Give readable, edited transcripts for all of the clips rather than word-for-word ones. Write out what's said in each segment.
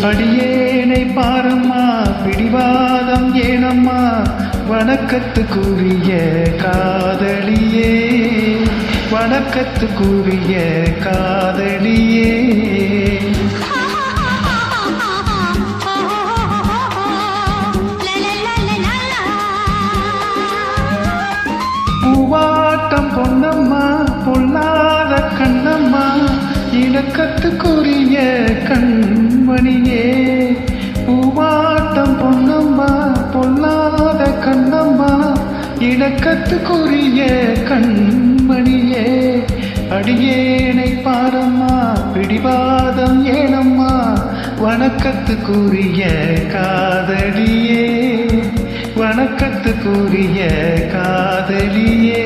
அடியேனை பாரம்மா பிடிவாதம் ஏனம்மா வணக்கத்துக்குரிய காதலியே வணக்கத்துக்குரிய காதலியே பூவாட்டம் பொன்னம்மா பொல்லாத கண்ணம்மா இணக்கத்துக்குரிய கண்மணியே பூவாட்டம் பொன்னம்மா பொல்லாத கண்ணம்மா இணக்கத்துக்குரிய கண்மணியே அடியேனை பாரம்மா பிடிவாதம் ஏனம்மா வணக்கத்துக்குரிய காதலியே வணக்கத்துக்குரிய காதலியே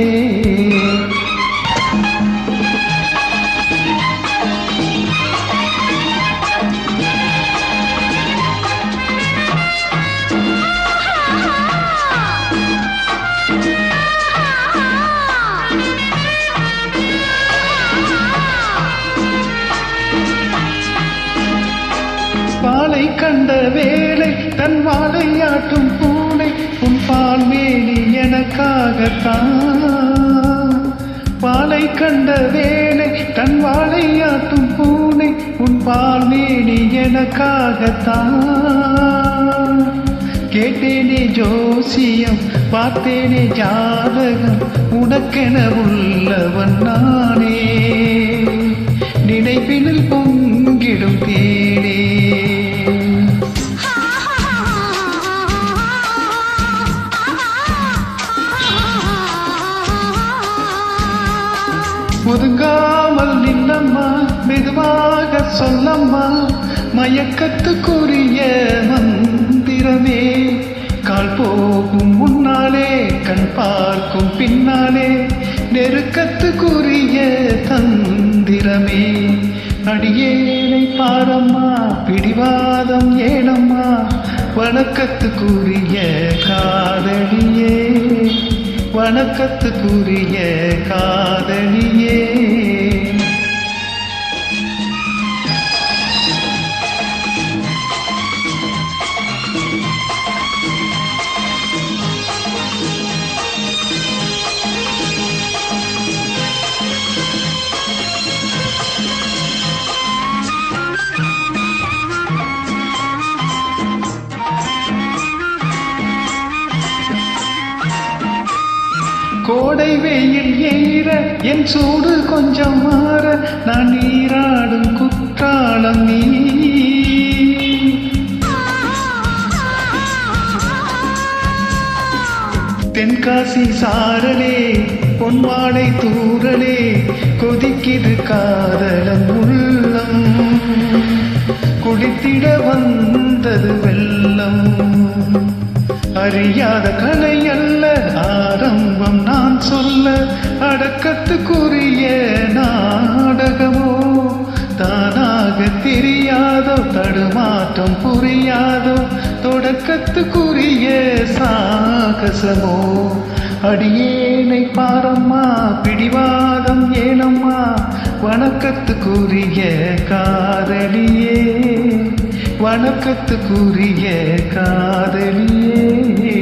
பாலை கண்ட வேளை தன் வாழையாட்டும் பூனை உன் பால் மேனி எனக்காகத்தான் பாலை கண்ட வேளை தன் வாழையாட்டும் பூனை உன் பால் மேனி எனக்காகத்தான் கேட்டேனே ஜோசியம் பார்த்தேனே ஜாதகம் உனக்கென உள்ளவன் நானே நினைப்பினில் பொங்கிடும் தேனே ஒதுங்காமல் நின்னம்மா மெதுவாக சொல்லம்மா மயக்கத்துக்குரிய மந்திரமே கால் போகும் முன்னாலே கண் பார்க்கும் பின்னாலே நெருக்கத்துக்குரிய தந்திரமே அடியேனை பாரம்மா பிடிவாதம் ஏனம்மா வணக்கத்துக்குரிய காதலியே வணக்கத்துக்குரிய காதலியே கோடை வெயில் ஏற என் சூடு கொஞ்சம் மாற நான் நீராடும் குற்றாலம் நீ தென்காசி சாரலே பொன்மாலை தூரலே கொதிக்கிது காதலன் உள்ளம் குடித்திட வந்தது வெள்ளம் அறியாத கலை அல்ல ஆரம்பம் நான் சொல்ல அடக்கத்துக்குரிய நாடகமோ தானாக தெரியாதோ தடுமாற்றம் புரியாதோ தொடக்கத்துக்குரிய சாகசமோ அடியேனை பாரம்மா பிடிவாதம் ஏனம்மா வணக்கத்துக்குரிய காதலியே வணக்கத்துக்குரிய காதலியே